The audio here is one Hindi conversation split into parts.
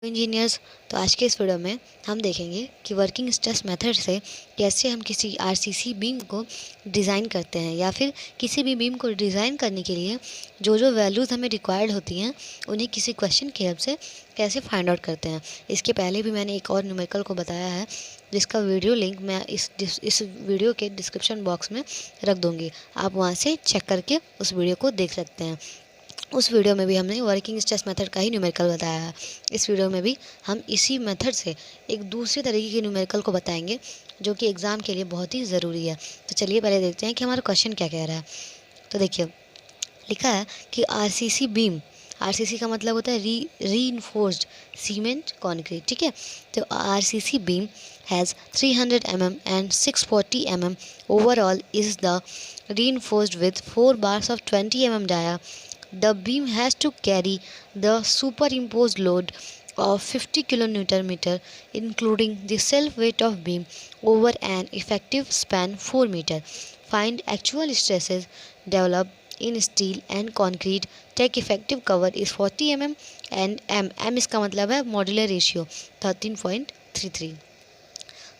इंजीनियर्स। तो आज के इस वीडियो में हम देखेंगे कि वर्किंग स्ट्रेस मेथड से कैसे हम किसी आरसीसी बीम को डिज़ाइन करते हैं, या फिर किसी भी बीम को डिज़ाइन करने के लिए जो जो वैल्यूज़ हमें रिक्वायर्ड होती हैं उन्हें किसी क्वेश्चन की हेल्प से कैसे फाइंड आउट करते हैं। इसके पहले भी मैंने एक और न्यूमेरिकल को बताया है, जिसका वीडियो लिंक मैं इस वीडियो के डिस्क्रिप्शन बॉक्स में रख दूँगी। आप वहाँ से चेक करके उस वीडियो को देख सकते हैं। उस वीडियो में भी हमने वर्किंग स्ट्रेस मेथड का ही न्यूमेरिकल बताया है। इस वीडियो में भी हम इसी मेथड से एक दूसरे तरीके के न्यूमेरिकल को बताएंगे जो कि एग्ज़ाम के लिए बहुत ही ज़रूरी है। तो चलिए पहले देखते हैं कि हमारा क्वेश्चन क्या कह रहा है। तो देखिए, लिखा है कि आरसीसी बीम, आरसीसी का मतलब होता है रीइंफोर्स्ड सीमेंट कॉन्क्रीट, ठीक है। तो RCC beam has 300 mm and 640 mm overall is the reinforced with 4 bars of 20 mm dia. The beam has to carry the superimposed load of 50 kN, including the self weight of beam, over an effective span 4 meter. Find actual stresses developed in steel and concrete. Take effective cover is 40 mm and m इसका मतलब है मॉड्यूलर रेशियो 13.33।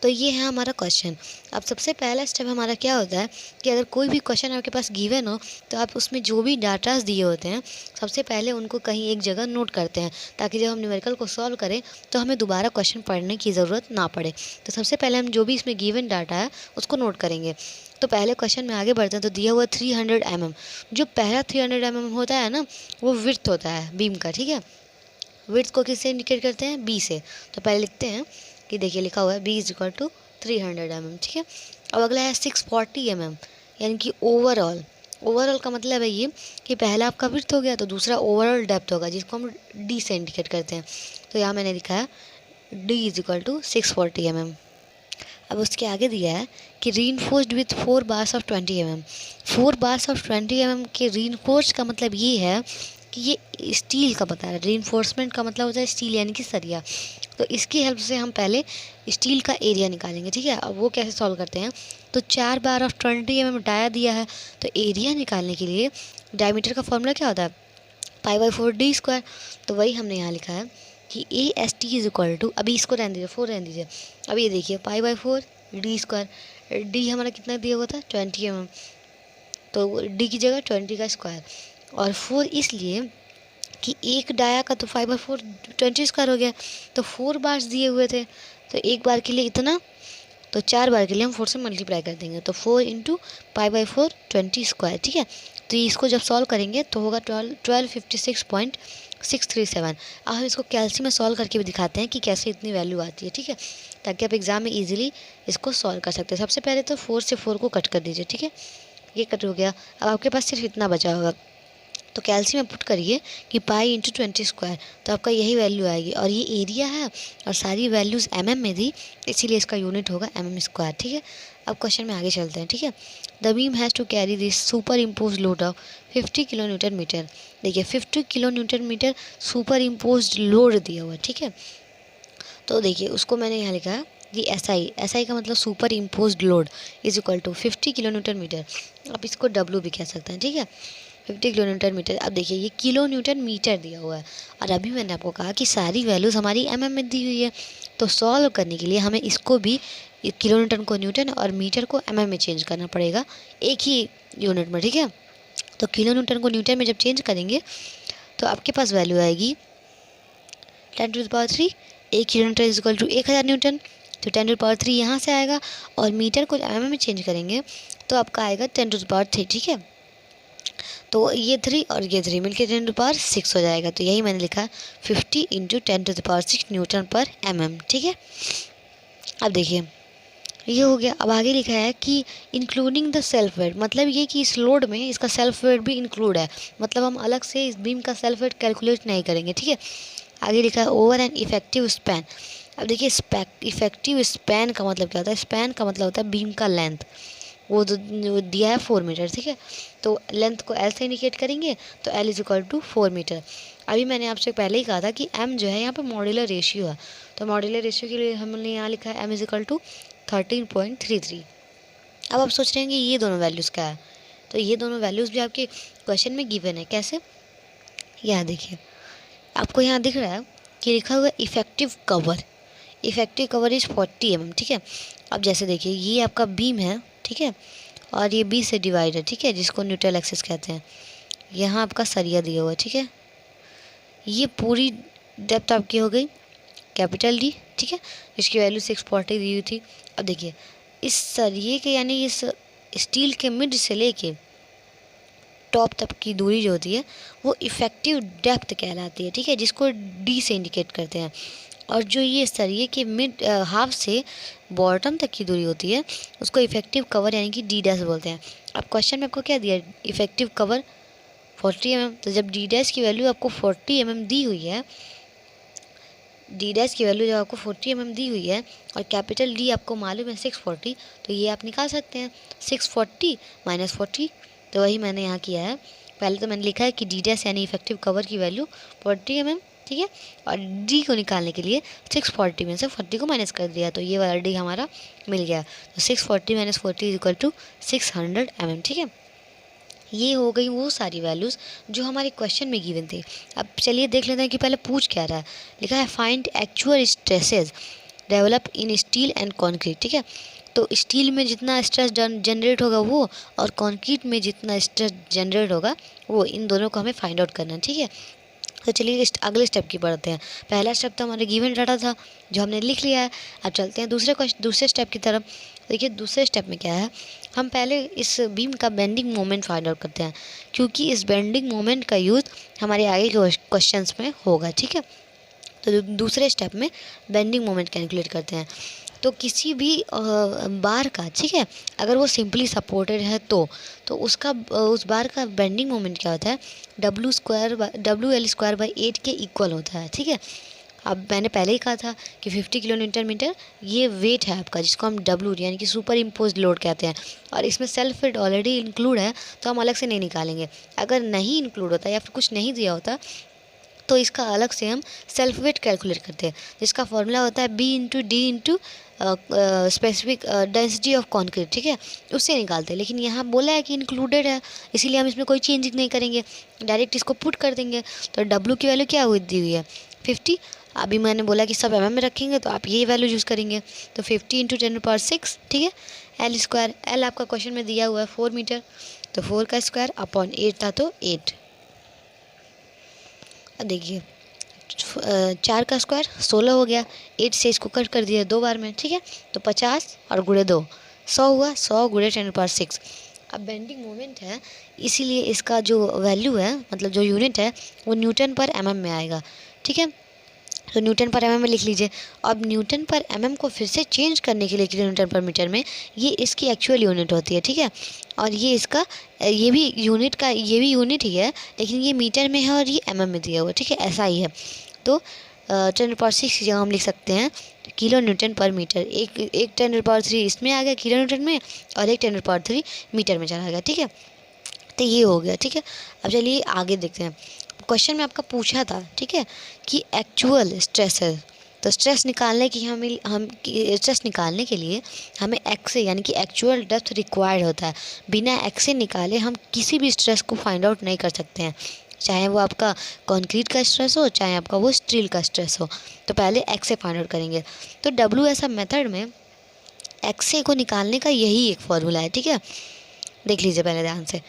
तो ये है हमारा क्वेश्चन। अब सबसे पहला स्टेप हमारा क्या होता है कि अगर कोई भी क्वेश्चन आपके पास गिवन हो तो आप उसमें जो भी डाटाज दिए होते हैं सबसे पहले उनको कहीं एक जगह नोट करते हैं, ताकि जब हम न्यूमेरिकल को सॉल्व करें तो हमें दोबारा क्वेश्चन पढ़ने की ज़रूरत ना पड़े। तो सबसे पहले हम जो भी इसमें गिवन डाटा है उसको नोट करेंगे। तो पहले क्वेश्चन में आगे बढ़ते हैं। तो दिया हुआ 300 mm, जो पहला 300 mm होता है ना, वो विड्थ होता है बीम का, ठीक है। विड्थ को किससे इंडिकेट करते हैं? बी से। तो पहले लिखते हैं कि देखिए लिखा हुआ है B is equal to 300 mm, ठीक है। अब अगला है 640 mm, यानी कि ओवरऑल। ओवरऑल का मतलब है ये कि पहला आपका विड्थ हो गया तो दूसरा ओवरऑल डेप्थ होगा, जिसको हम डी से इंडिकेट करते हैं। तो यहाँ मैंने लिखा है D is equal to 640 mm। अब उसके आगे दिया है कि reinforced with 4 bars of 20 mm। 4 bars of 20 mm के रीइंफोर्स्ड का मतलब ये है कि ये स्टील का बता रहा है। रीइंफोर्समेंट का मतलब होता है स्टील, यानी कि सरिया। तो इसकी हेल्प से हम पहले स्टील का एरिया निकालेंगे, ठीक है। अब वो कैसे सॉल्व करते हैं? तो 4 बार ऑफ 20 mm डाया दिया है, तो एरिया निकालने के लिए डायमीटर का फॉर्मूला क्या होता है? Pi D square. तो वही हमने यहाँ लिखा है कि A S T is equal to, अभी इसको रहने दीजिए, 4 रहने दीजिए। अब ये देखिए पाई/4 डी स्क्वायर, डी हमारा कितना दिया हुआ था? 20 mm, तो डी की जगह 20 का स्क्वायर, और 4 इसलिए कि एक डाया का तो 5/4 20 स्क्वायर हो गया। तो 4 बार्स दिए हुए थे, तो एक बार के लिए इतना, तो 4 बार के लिए हम 4 से मल्टीप्लाई कर देंगे। तो 4 इंटू पाई/4 20 स्क्वायर, ठीक है। तो इसको जब सॉल्व करेंगे तो होगा 1256.637। अब हम इसको कैल्सी में सॉल्व करके भी दिखाते हैं कि कैसे इतनी वैल्यू आती है, ठीक है, ताकि आप एग्जाम में ईजिली इसको सॉल्व कर सकते हैं। सबसे पहले तो 4 से 4 को कट कर दीजिए, ठीक है। ये कट हो गया। अब आपके पास सिर्फ इतना बचा होगा, तो कैल्शियम में पुट करिए कि पाई इंटू 20 स्क्वायर, तो आपका यही वैल्यू आएगी। और ये एरिया है और सारी वैल्यूज़ mm में दी, इसीलिए इसका यूनिट होगा mm स्क्वायर, ठीक है। अब क्वेश्चन में आगे चलते हैं, ठीक है। The beam has to carry this super impose load of 50 kN। देखिए 50 kN सुपर इम्पोज लोड दिया हुआ है, ठीक है। तो देखिए उसको मैंने यहाँ लिखा है कि SI का मतलब super impose load is equal to 50 kN। आप इसको W भी कह सकते हैं, ठीक है, 50 kN। अब देखिए ये kN दिया हुआ है, और अभी मैंने आपको कहा कि सारी वैल्यूज़ हमारी mm में दी हुई है। तो सॉल्व करने के लिए हमें इसको भी kN को न्यूटन और मीटर को mm में चेंज करना पड़ेगा, एक ही यूनिट में, ठीक है। तो kN को न्यूटन में जब चेंज करेंगे तो आपके पास वैल्यू आएगी 10⁻³ 1 kN is equal to 1000 newton. तो 10⁻³ यहाँ से आएगा, और मीटर को mm में चेंज करेंगे तो आपका आएगा 10⁻3, ठीक है। तो ये 3 और ये 3 मिलकर 10⁻6 हो जाएगा। तो यही मैंने लिखा 50 इंटू 10⁻6 न्यूटन पर mm, ठीक है। अब देखिए ये हो गया। अब आगे लिखा है कि इंक्लूडिंग द सेल्फ वेट, मतलब ये कि इस लोड में इसका सेल्फ वेट भी इंक्लूड है, मतलब हम अलग से इस बीम का सेल्फ वेट कैलकुलेट नहीं करेंगे, ठीक है। आगे लिखा है ओवर एन इफेक्टिव स्पैन। अब देखिए इफेक्टिव स्पैन का मतलब क्या होता है? स्पैन का मतलब होता है बीम का लेंथ, वो दिया है 4 मीटर, ठीक है। तो लेंथ को L से इंडिकेट करेंगे, तो L is equal to 4 metre. अभी मैंने आपसे पहले ही कहा था कि M जो है यहाँ पे मॉड्यूलर रेशियो है, तो मॉड्यूलर रेशियो के लिए हमने यहाँ लिखा है M इज इक्वल टू 13.33। अब आप सोच रहे हैं कि ये दोनों वैल्यूज़ क्या है? तो ये दोनों वैल्यूज़ भी आपके क्वेश्चन में गिवन है। कैसे? यहाँ देखिए, आपको यहाँ दिख रहा है कि लिखा हुआ effective cover, effective cover is 40 mm, ठीक है। अब जैसे देखिए ये आपका बीम है, ठीक है, और ये बी से डिवाइड है, ठीक है, जिसको न्यूट्रल एक्सिस कहते हैं। यहाँ आपका सरिया दिया हुआ है, ठीक है। ये पूरी डेप्थ आपकी हो गई कैपिटल डी, ठीक है, जिसकी वैल्यू 640 दी हुई थी। अब देखिए इस सरिये के यानी इस स्टील के मिड से लेके टॉप तक की दूरी जो होती है वो इफ़ेक्टिव डेप्थ कहलाती है, ठीक है, जिसको डी से इंडिकेट करते हैं। और जो ये सरिये के मिड हाफ से बॉटम तक की दूरी होती है उसको इफ़ेक्टिव कवर यानी कि डी डैश बोलते हैं। अब क्वेश्चन में आपको क्या दिया, इफ़ेक्टिव कवर 40 mm, तो जब डी डैश की वैल्यू आपको 40 mm दी हुई है, डी डैश की वैल्यू जब आपको 40 mm दी हुई है और कैपिटल डी आपको मालूम है 640, तो ये आप निकाल सकते हैं 640 माइनस 40, तो वही मैंने यहाँ किया है। पहले तो मैंने लिखा है कि डी डैश यानी इफेक्टिव कवर की वैल्यू 40 mm, ठीक है, और डी को निकालने के लिए 640 में से 40 को माइनस कर दिया, तो ये वाला डी हमारा मिल गया। तो 640 minus 40 is equal to 600 mm, ठीक है। ये हो गई वो सारी वैल्यूज़ जो हमारे क्वेश्चन में गिवन थी। अब चलिए देख लेते हैं कि पहले पूछ क्या रहा है। लिखा है find actual stresses develop in steel and concrete, ठीक है। तो स्टील में जितना स्ट्रेस जनरेट होगा वो, और कॉन्क्रीट में जितना स्ट्रेस जनरेट होगा वो, इन दोनों को हमें फाइंड आउट करना है, ठीक है। तो चलिए अगले स्टेप की पढ़ते हैं। पहला स्टेप तो हमारे गिवन डाटा था जो हमने लिख लिया है। अब चलते हैं दूसरे स्टेप की तरफ। देखिए दूसरे स्टेप में क्या है, हम पहले इस बीम का बेंडिंग मोमेंट फाइंड आउट करते हैं, क्योंकि इस बेंडिंग मोमेंट का यूज़ हमारे आगे के क्वेश्चंस में होगा, ठीक है। तो दूसरे स्टेप में बेंडिंग मोमेंट कैलकुलेट करते हैं। तो किसी भी बार का, ठीक है, अगर वो सिंपली सपोर्टेड है तो उसका उस बार का बेंडिंग मोमेंट क्या होता है, WL²/8 के इक्वल होता है, ठीक है। अब मैंने पहले ही कहा था कि 50 किलो न्यूटन मीटर ये वेट है आपका, जिसको हम W यानी कि सुपर इम्पोज लोड कहते हैं, और इसमें सेल्फ वेट ऑलरेडी इंक्लूड है तो हम अलग से नहीं निकालेंगे। अगर नहीं इंक्लूड होता या फिर कुछ नहीं दिया होता तो इसका अलग से हम सेल्फ वेट कैलकुलेट करते हैं, जिसका फॉर्मूला होता है B/D specific density of concrete, ठीक है, उससे निकालते हैं। लेकिन यहाँ बोला है कि इंक्लूडेड है, इसीलिए हम इसमें कोई चेंज नहीं करेंगे, डायरेक्ट इसको पुट कर देंगे। तो W की वैल्यू क्या दी हुई है 50। अभी मैंने बोला कि सब mm में रखेंगे तो आप ये वैल्यू यूज़ करेंगे, तो 50 × 10⁻⁶, ठीक है। L², L आपका क्वेश्चन में दिया हुआ है 4 मीटर, तो 4 का स्क्वायर अपॉन 8 था तो 8। देखिए 4 का स्क्वायर 16 हो गया, 8 से इसको कट कर दिया 2 बार में, ठीक है, तो 50 और गुणे 2 100 हुआ, 100 × 10⁻⁶। अब बेंडिंग मोमेंट है इसीलिए इसका जो वैल्यू है, मतलब जो यूनिट है वो न्यूटन पर mm में आएगा, ठीक है। तो न्यूटन पर mm में लिख लीजिए। अब न्यूटन पर mm को फिर से चेंज करने के लिए किलो न्यूटन पर मीटर में, ये इसकी एक्चुअल यूनिट होती है, ठीक है। और ये इसका ये भी यूनिट ही है, लेकिन ये मीटर में है और ये mm में दिया हुआ है, ठीक है, ऐसा ही है। तो 10⁻⁶ की जगह हम लिख सकते हैं किलो न्यूटन पर मीटर। एक 10⁻³ इसमें आ गया किलो न्यूटन में, और एक 10⁻³ मीटर में चला गया, ठीक है। तो ये हो गया, ठीक है। अब चलिए आगे देखते हैं। क्वेश्चन में आपका पूछा था, ठीक है, कि एक्चुअल स्ट्रेस है, तो स्ट्रेस निकालने की हम स्ट्रेस निकालने के लिए हमें एक्से यानी कि एक्चुअल डेप्थ रिक्वायर्ड होता है। बिना एक्से निकाले हम किसी भी स्ट्रेस को फाइंड आउट नहीं कर सकते हैं, चाहे वो आपका कंक्रीट का स्ट्रेस हो, चाहे आपका वो स्टील का स्ट्रेस हो। तो पहले एक्से फाइंड आउट करेंगे। तो WS मेथड में एक्से को निकालने का यही एक फॉर्मूला है, ठीक है। देख लीजिए पहले ध्यान से,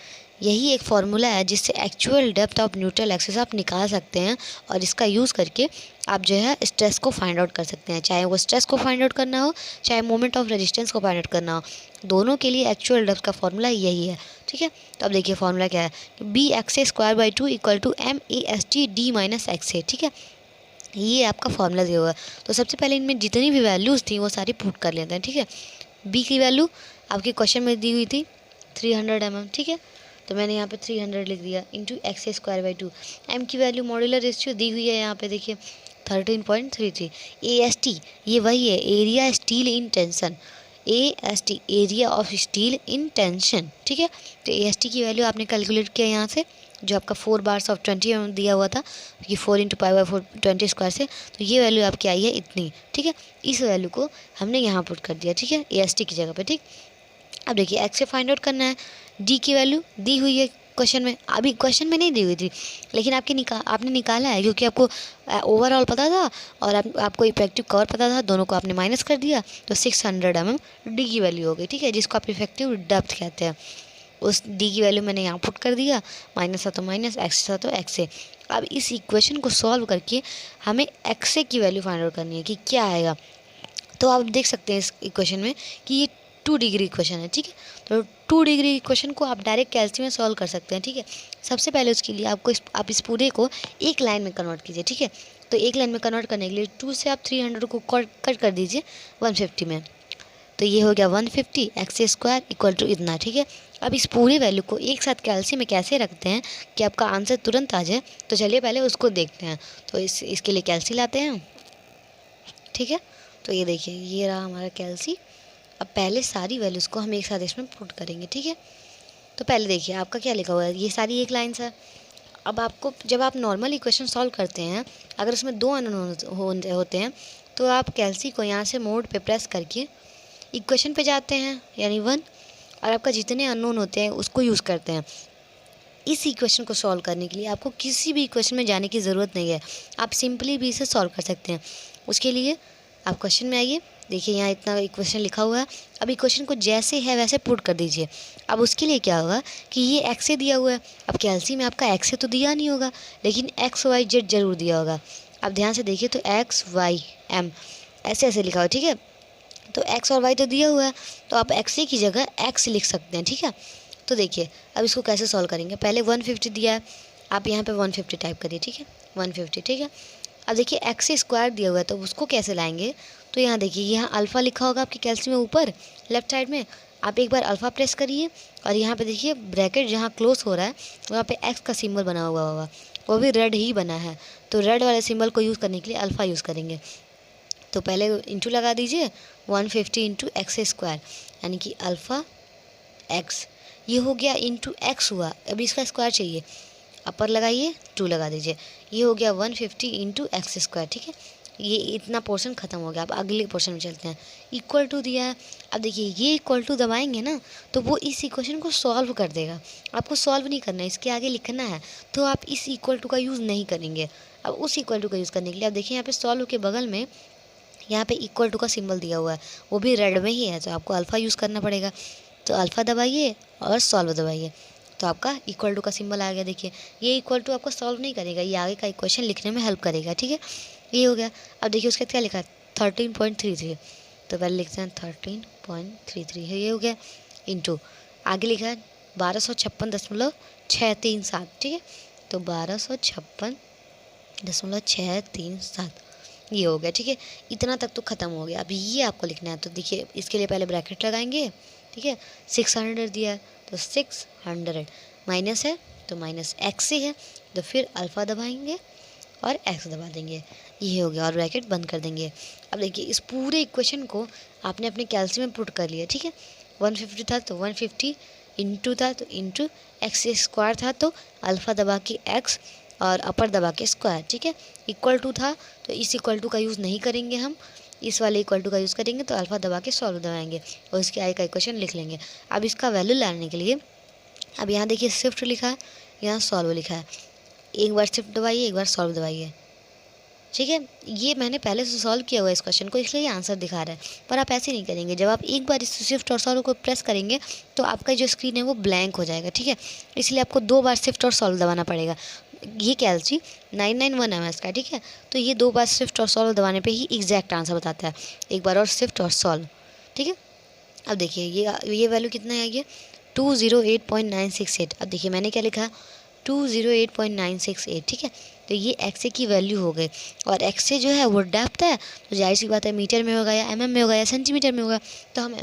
यही एक फार्मूला है जिससे actual depth of neutral axis आप निकाल सकते हैं, और इसका यूज़ करके आप जो है स्ट्रेस को फाइंड आउट कर सकते हैं, चाहे वो स्ट्रेस को फाइंड आउट करना हो, चाहे मोमेंट ऑफ रेजिस्टेंस को फाइंड आउट करना हो, दोनों के लिए एक्चुअल डेप्थ का फॉर्मूला यही है, ठीक है। तो अब देखिए फॉर्मूला क्या है, BXA²/2 = MASTD-XA, ठीक है। ये आपका फॉर्मूला दिया हुआ है। तो सबसे पहले इनमें जितनी भी वैल्यूज़ थी वो सारी पुट कर लेते हैं, ठीक है। B की वैल्यू आपके क्वेश्चन में दी हुई थी 300 mm, ठीक है, तो मैंने यहाँ पे 300 लिख दिया इंटू XA²/2। M की वैल्यू मॉड्यूलर रेशियो दी हुई है यहाँ पे, देखिए 13.33। AST ये वही है, area steel in tension, AST area of steel in tension, ठीक है। तो AST की वैल्यू आपने कैलकुलेट किया यहाँ से, जो आपका 4 बार्स ऑफ 20 mm दिया हुआ था कि 4 × π/4 20 स्क्वायर से, तो ये वैल्यू आपकी आई है इतनी, ठीक है। इस वैल्यू को हमने यहाँ पुट कर दिया, ठीक है, AST की जगह पे, ठीक। अब देखिए एक्स से फाइंड आउट करना है, डी की वैल्यू दी हुई है क्वेश्चन में, अभी क्वेश्चन में नहीं दी हुई थी, लेकिन आपने निकाला है क्योंकि आपको ओवरऑल पता था और आपको इफेक्टिव कवर पता था, दोनों को आपने माइनस कर दिया तो 600 mm डी की वैल्यू हो गई, ठीक है, जिसको आप इफेक्टिव डेप्थ कहते हैं। उस डी की वैल्यू मैंने यहाँ पुट कर दिया, माइनस था तो माइनस, एक्स था तो एक्स से। अब इस इक्वेशन को सॉल्व करके हमें एक्स की वैल्यू फाइंड आउट करनी है कि क्या आएगा। तो आप देख सकते हैं इस इक्वेशन में कि ये 2 डिग्री इक्वेशन है, ठीक है। तो 2 डिग्री इक्वेशन को आप डायरेक्ट कैल्सी में सॉल्व कर सकते हैं, ठीक है। सबसे पहले उसके लिए आप इस पूरे को एक लाइन में कन्वर्ट कीजिए, ठीक है। तो एक लाइन में कन्वर्ट करने के लिए 2 से आप 300 को कट कर दीजिए 150 में, तो ये हो गया 150 एक्स स्क्वायर इक्वल टू इतना, ठीक है। अब इस पूरी वैल्यू को एक साथ कैल्सी में कैसे रखते हैं कि आपका आंसर तुरंत आ जाए, तो चलिए पहले उसको देखते हैं। तो इसके लिए कैल्सी लाते हैं, ठीक है। तो ये देखिए, ये रहा हमारा कैल्सी। अब पहले सारी वैल्यूज़ को हम एक साथ इसमें पुट करेंगे, ठीक है। तो पहले देखिए आपका क्या लिखा हुआ है, ये सारी एक लाइन है। अब आपको जब आप नॉर्मल इक्वेशन सॉल्व करते हैं, अगर उसमें 2 अननोन होते हैं तो आप कैल्सी को यहाँ से मोड पे प्रेस करके इक्वेशन पे जाते हैं यानी 1, और आपका जितने अननोन होते हैं उसको यूज़ करते हैं। इस इक्वेशन को सॉल्व करने के लिए आपको किसी भी इक्वेशन में जाने की ज़रूरत नहीं है, आप सिंपली भी इसे सॉल्व कर सकते हैं। उसके लिए आप क्वेश्चन में आइए, देखिए यहाँ इतना इक्वेशन लिखा हुआ है। अब इक्वेशन को जैसे है वैसे पुट कर दीजिए। अब उसके लिए क्या होगा कि ये एक्स से दिया हुआ है, अब कैल्सी में आपका एक्स से तो दिया नहीं होगा, लेकिन एक्स वाई जेड जरूर दिया होगा। अब ध्यान से देखिए, तो एक्स वाई एम ऐसे ऐसे लिखा हुआ है, ठीक है। तो एक्स और वाई तो दिया हुआ है, तो आप एक्स की जगह एक्स लिख सकते हैं, ठीक है। तो देखिए अब इसको कैसे सॉल्व करेंगे, पहले 150 दिया है, आप यहाँ पे 150 टाइप करिए, ठीक है, 150, ठीक है। अब देखिए एक्स स्क्वायर दिया हुआ है, तो उसको कैसे लाएंगे, तो यहाँ देखिए यहाँ अल्फ़ा लिखा होगा आपकी कैल्सी में ऊपर लेफ्ट साइड में, आप एक बार अल्फ़ा प्रेस करिए और यहाँ पे देखिए ब्रैकेट जहाँ क्लोज हो रहा है वहाँ पे एक्स का सिंबल बना हुआ होगा, वो भी रेड ही बना है, तो रेड वाले सिंबल को यूज़ करने के लिए अल्फ़ा यूज़ करेंगे। तो पहले इंटू लगा दीजिए 150 इंटू एक्स स्क्वायर, यानी कि अल्फ़ा एक्स, ये हो गया इंटू एक्स हुआ। अभी इसका स्क्वायर चाहिए, अपर लगाइए 2 लगा दीजिए, ये हो गया 150 इंटू एक्स स्क्वायर, ठीक है। ये इतना पोर्शन ख़त्म हो गया। अब अगले पोर्शन में चलते हैं, इक्वल टू दिया है। अब देखिए ये इक्वल टू दबाएंगे ना तो वो इस इक्वेशन को सॉल्व कर देगा, आपको सॉल्व नहीं करना है, इसके आगे लिखना है, तो आप इस इक्वल टू का यूज़ नहीं करेंगे। अब उस इक्वल टू का यूज़ करने के लिए अब देखिए यहाँ पे सॉल्व के बगल में यहाँ पे इक्वल टू का सिंबल दिया हुआ है, वो भी रेड में ही है, तो आपको अल्फ़ा यूज़ करना पड़ेगा। तो अल्फ़ा दबाइए और सॉल्व दबाइए, तो आपका इक्वल टू का सिंबल आ गया। देखिए ये इक्वल टू आपको सॉल्व नहीं करेगा, ये आगे का इक्वेशन लिखने में हेल्प करेगा, ठीक है। ये हो गया। अब देखिए उसके क्या लिखा है 13.33, तो पहले लिखते हैं 13.33 है, ये हो गया इंटू आगे लिखा है 1256.637, ठीक है। तो 1256.637 ये हो गया, ठीक है। इतना तक तो ख़त्म हो गया। अभी ये आपको लिखना है, तो देखिए इसके लिए पहले ब्रैकेट लगाएंगे, ठीक है। 600 दिया है तो 600 माइनस है तो माइनस एक्स से है, तो फिर अल्फ़ा दबाएंगे और एक्स दबा देंगे, ये हो गया, और ब्रैकेट बंद कर देंगे। अब देखिए इस पूरे इक्वेशन को आपने अपने कैल्सी में पुट कर लिया, ठीक है। 150 था तो 150, इंटू था तो इंटू, एक्स स्क्वायर था तो अल्फ़ा दबा के एक्स और अपर दबा के स्क्वायर, ठीक है। इक्वल टू था तो इस इक्वल टू का यूज़ नहीं करेंगे हम, इस वाले इक्वल टू का यूज़ करेंगे, तो अल्फ़ा दबा के सॉल्व दबाएंगे और इसके आगे का इक्वेशन लिख लेंगे। अब इसका वैल्यू लाने के लिए अब यहाँ देखिए शिफ्ट लिखा है, यहाँ सॉल्व लिखा है, एक बार शिफ्ट दबाइए एक बार सॉल्व दबाइए, ठीक है। ये मैंने पहले से सॉल्व किया हुआ है इस क्वेश्चन को, इसलिए ये आंसर दिखा रहा है, पर आप ऐसे नहीं करेंगे। जब आप एक बार इस शिफ्ट और सॉल्व को प्रेस करेंगे तो आपका जो स्क्रीन है वो ब्लैंक हो जाएगा, ठीक है। इसलिए आपको 2 बार शिफ्ट और सॉल्व दबाना पड़ेगा। ये कैल्सी 991 एमएस का, ठीक है। तो ये 2 बार शिफ्ट और सॉल्व दबाने पे ही एग्जैक्ट आंसर बताता है, एक बार और शिफ्ट और सॉल्व, ठीक है। अब देखिए ये वैल्यू कितना है, ये 208.968। अब देखिए मैंने क्या लिखा, 208.968, ठीक है। तो ये एक्स की वैल्यू हो गई, और एक्स जो है वो डेप्थ है, तो जाहिर सी बात है मीटर में होगा या एमएम में होगा या सेंटीमीटर में होगा, तो हम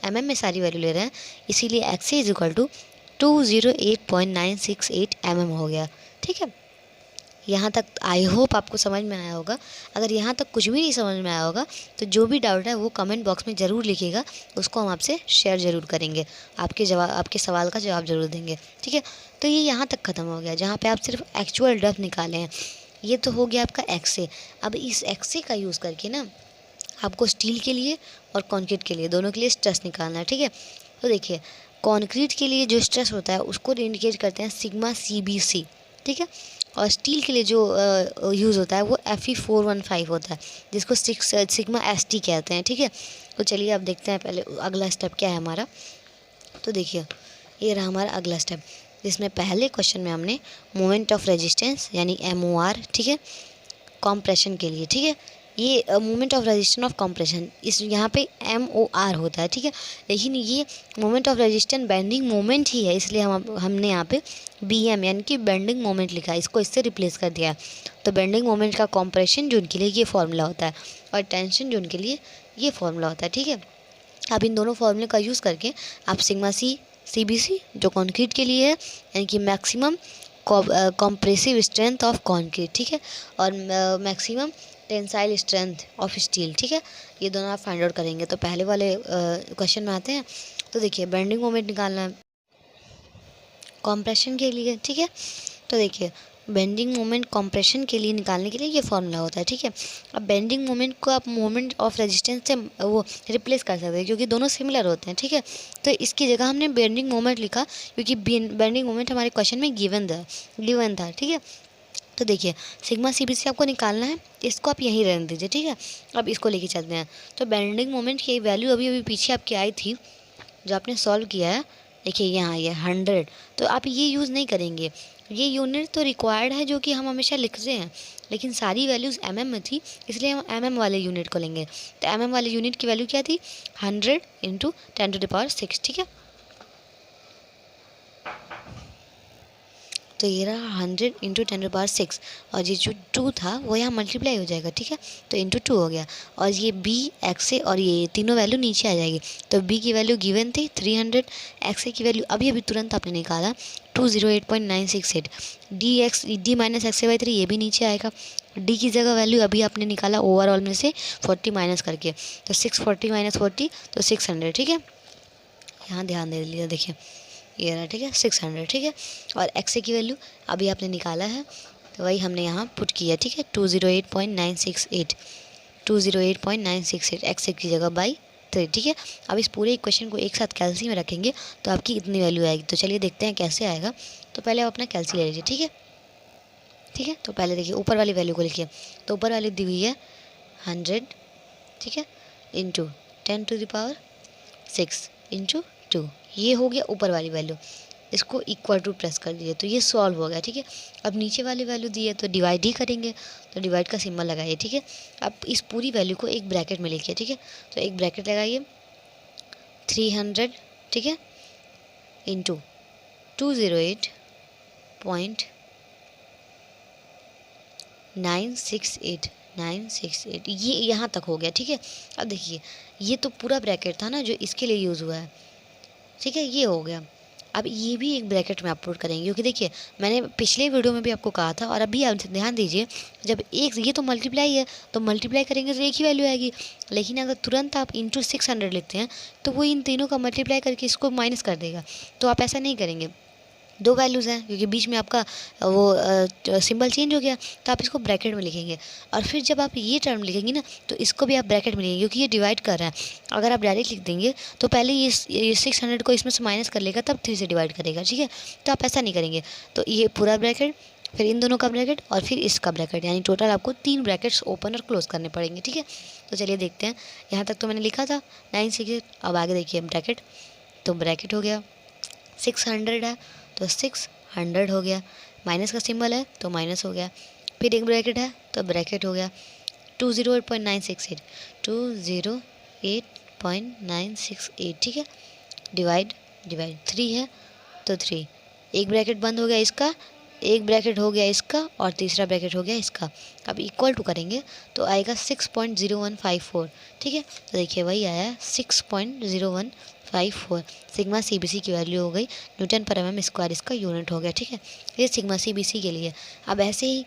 एमएम में सारी वैल्यू ले रहे हैं, इसीलिए x is equal to 208.968 mm हो गया, ठीक है। यहाँ तक आई होप आपको समझ में आया होगा। अगर यहाँ तक कुछ भी नहीं समझ में आया होगा तो जो भी डाउट है वो कमेंट बॉक्स में ज़रूर लिखिएगा, उसको हम आपसे शेयर ज़रूर करेंगे, आपके सवाल का जवाब ज़रूर देंगे, ठीक है। तो ये यहाँ तक ख़त्म हो गया जहाँ पे आप सिर्फ एक्चुअल डेप्थ निकाले हैं। ये तो हो गया आपका एक्स। अब इस एक्स का यूज़ करके ना आपको स्टील के लिए और कॉन्क्रीट के लिए दोनों के लिए स्ट्रेस निकालना है, ठीक है। तो देखिए कंक्रीट के लिए जो स्ट्रेस होता है उसको इंडिकेट करते हैं सिग्मा CBC, ठीक है। और स्टील के लिए जो यूज़ होता है वो Fe415 होता है, जिसको सिग्मा ST कहते हैं, ठीक है। तो चलिए अब देखते हैं पहले अगला स्टेप क्या है हमारा। तो देखिए ये रहा हमारा अगला स्टेप, जिसमें पहले क्वेश्चन में हमने मोमेंट ऑफ रेजिस्टेंस यानी MOR, ठीक है, कॉम्प्रेशन के लिए, ठीक है। ये moment of resistance of compression, इस यहाँ पे MOR होता है, ठीक है। लेकिन ये moment of resistance bending moment ही है, इसलिए हमने यहाँ पे BM यानी कि बेंडिंग मोमेंट लिखा है, इसको इससे रिप्लेस कर दिया है। तो बेंडिंग मोमेंट का कॉम्प्रेशन जोन के लिए ये फॉर्मूला होता है और टेंशन जोन के लिए ये फॉर्मूला होता है, ठीक है। अब इन दोनों फॉर्मूले का यूज़ करके आप सिग्मा CBC जो कंक्रीट के लिए है यानी कि maximum compressive strength of concrete, ठीक है, और maximum tensile strength of steel, ठीक है, ये दोनों आप फाइंड आउट करेंगे। तो पहले वाले क्वेश्चन में आते हैं। तो देखिए बेंडिंग मोमेंट निकालना है कॉम्प्रेशन के लिए, ठीक है। तो देखिए बेंडिंग मोमेंट कॉम्प्रेशन के लिए निकालने के लिए ये फॉर्मूला होता है, ठीक है। अब बेंडिंग मोमेंट को आप मोमेंट ऑफ रेजिस्टेंस से वो रिप्लेस कर सकते हैं क्योंकि दोनों सिमिलर होते हैं, ठीक है। तो इसकी जगह हमने बेंडिंग मोमेंट लिखा क्योंकि बेंडिंग मोमेंट हमारे क्वेश्चन में गिवन था, ठीक है। तो देखिए सिग्मा CBC आपको निकालना है, इसको आप यहीं रहने दीजिए, ठीक है। अब इसको लेके चलते हैं। तो बेंडिंग मोमेंट की वैल्यू अभी अभी पीछे आपकी आई थी जो आपने सॉल्व किया है, देखिए यहाँ ये 100। तो आप ये यूज़ नहीं करेंगे, ये यूनिट तो रिक्वायर्ड है जो कि हम हमेशा लिखते हैं, लेकिन सारी वैल्यूज़ mm में थी इसलिए हम mm वाले यूनिट को लेंगे। तो mm वाले यूनिट की वैल्यू क्या थी 100 × 10⁶, ठीक है। तो ये रहा 100 × 10⁶, और ये जो 2 था वो यहाँ मल्टीप्लाई हो जाएगा, ठीक है। तो × 2 हो गया, और ये B XA और ये तीनों वैल्यू नीचे आ जाएगी। तो B की वैल्यू गिवन थी 300, XA की वैल्यू अभी तुरंत आपने निकाला 208.968, D - XA/3 ये भी नीचे आएगा। D की जगह वैल्यू अभी आपने निकाला ओवरऑल में से 40 माइनस करके, तो 640 - 40 तो 600, ठीक है। यहाँ ध्यान दे लिया, देखिए ये रहा, ठीक है, 600, ठीक है। और XA की वैल्यू अभी आपने निकाला है तो वही हमने यहाँ पुट किया, ठीक है, 208.968 XA की जगह बाई 3, ठीक है। अब इस पूरे इक्वेशन को एक साथ कैल्सी में रखेंगे तो आपकी इतनी वैल्यू आएगी। तो चलिए देखते हैं कैसे आएगा। तो पहले आप अपना कैल्सी ले लीजिए, ठीक है, ठीक है। तो पहले देखिए ऊपर वाली वैल्यू को लिखिए। तो ऊपर वाली दी हुई है 100, ठीक है, × 10⁶ × 2, ये हो गया ऊपर वाली वैल्यू। इसको इक्वल टू प्रेस कर दीजिए तो ये सॉल्व हो गया, ठीक है। अब नीचे वाली वैल्यू दी है तो डिवाइड ही करेंगे, तो डिवाइड का सिंबल लगाइए, ठीक है। अब इस पूरी वैल्यू को एक ब्रैकेट में लिखिए, ठीक है। तो एक ब्रैकेट लगाइए 300, ठीक है, × 208.968 ये यहाँ तक हो गया, ठीक है। अब देखिए ये तो पूरा ब्रैकेट था ना जो इसके लिए यूज़ हुआ है, ठीक है, ये हो गया। अब ये भी एक ब्रैकेट में अपलोड करेंगे क्योंकि देखिए मैंने पिछले वीडियो में भी आपको कहा था और अभी आप ध्यान दीजिए, जब एक ये तो मल्टीप्लाई है तो मल्टीप्लाई करेंगे तो एक ही वैल्यू आएगी, लेकिन अगर तुरंत आप × 600 लिखते हैं तो वो इन तीनों का मल्टीप्लाई करके इसको माइनस कर देगा। तो आप ऐसा नहीं करेंगे, दो वैल्यूज़ हैं क्योंकि बीच में आपका वो सिंबल चेंज हो गया, तो आप इसको ब्रैकेट में लिखेंगे। और फिर जब आप ये टर्म लिखेंगे ना तो इसको भी आप ब्रैकेट में लिखेंगे क्योंकि ये डिवाइड कर रहा है। अगर आप डायरेक्ट लिख देंगे तो पहले ये 600 को इसमें से माइनस कर लेगा तब 3 से डिवाइड करेगा, ठीक है। तो आप ऐसा नहीं करेंगे। तो ये पूरा ब्रैकेट, फिर इन दोनों का ब्रैकेट और फिर इसका ब्रैकेट, यानी टोटल आपको 3 ब्रैकेट्स ओपन और क्लोज करने पड़ेंगे, ठीक है। तो चलिए देखते हैं, यहाँ तक तो मैंने लिखा था 968, अब आगे देखिए ब्रैकेट। तो ब्रैकेट हो गया 600 है तो 600 हो गया, माइनस का सिंबल है तो माइनस हो गया, फिर एक ब्रैकेट है तो ब्रैकेट हो गया 208.968 208.968, ठीक है। डिवाइड 3 है तो 3, एक ब्रैकेट बंद हो गया इसका, एक ब्रैकेट हो गया इसका और तीसरा ब्रैकेट हो गया इसका। अब इक्वल टू करेंगे तो आएगा 6.0154, ठीक है। तो देखिए वही आया 6.0154। सिग्मा CBC की वैल्यू हो गई Nm/mm², इसका यूनिट हो गया, ठीक है। ये सिग्मा CBC के लिए। अब ऐसे ही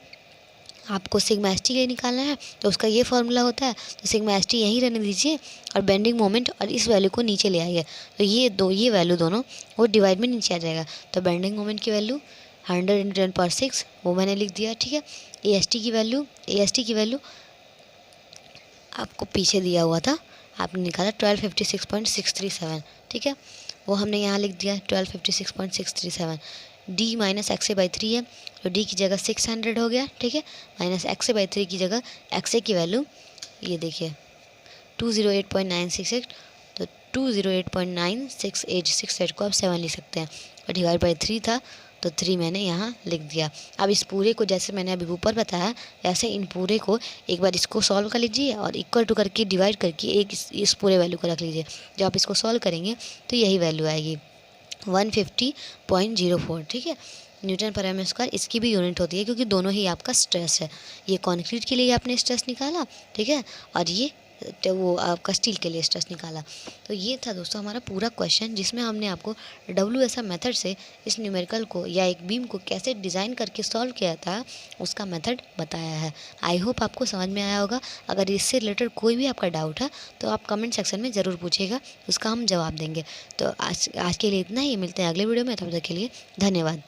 आपको सिग्मा ST के लिए निकालना है तो उसका ये फॉर्मूला होता है, तो सिग्मा ST यहीं रहने दीजिए और बेंडिंग मोमेंट और इस वैल्यू को नीचे ले आइए। तो ये वैल्यू दोनों वो डिवाइड में नीचे आ जाएगा। तो बेंडिंग मोमेंट की वैल्यू 100 × 10⁶ वो मैंने लिख दिया, ठीक है। AST की वैल्यू आपको पीछे दिया हुआ था, आपने निकाला 1256.637, ठीक है। वो हमने यहाँ लिख दिया 1256.637। D minus x A by 3 है, तो डी की जगह 600 हो गया, ठीक है। माइनस एक्स ए बाई 3 की जगह एक्स ए की वैल्यू ये देखिए 208.968, तो 208.9668 को आप 7 लिख सकते हैं, और डिवाइड बाई 3 था तो 3 मैंने यहाँ लिख दिया। अब इस पूरे को जैसे मैंने अभी ऊपर बताया ऐसे इन पूरे को एक बार इसको सॉल्व कर लीजिए और इक्वल टू करके डिवाइड करके एक इस पूरे वैल्यू को रख लीजिए। जब आप इसको सॉल्व करेंगे तो यही वैल्यू आएगी 150.04, ठीक है। न्यूटन पर एम स्क्वायर इसकी भी यूनिट होती है, क्योंकि दोनों ही आपका स्ट्रेस है। ये कंक्रीट के लिए आपने स्ट्रेस निकाला, ठीक है, और ये वो आपका स्टील के लिए स्ट्रेस निकाला। तो ये था दोस्तों हमारा पूरा क्वेश्चन, जिसमें हमने आपको WSR मेथड से इस न्यूमेरिकल को या एक बीम को कैसे डिज़ाइन करके सॉल्व किया था उसका मेथड बताया है। आई होप आपको समझ में आया होगा। अगर इससे रिलेटेड कोई भी आपका डाउट है तो आप कमेंट सेक्शन में ज़रूर पूछिएगा, उसका हम जवाब देंगे। तो आज के लिए इतना ही, मिलते हैं अगले वीडियो में, तब तक के लिए धन्यवाद।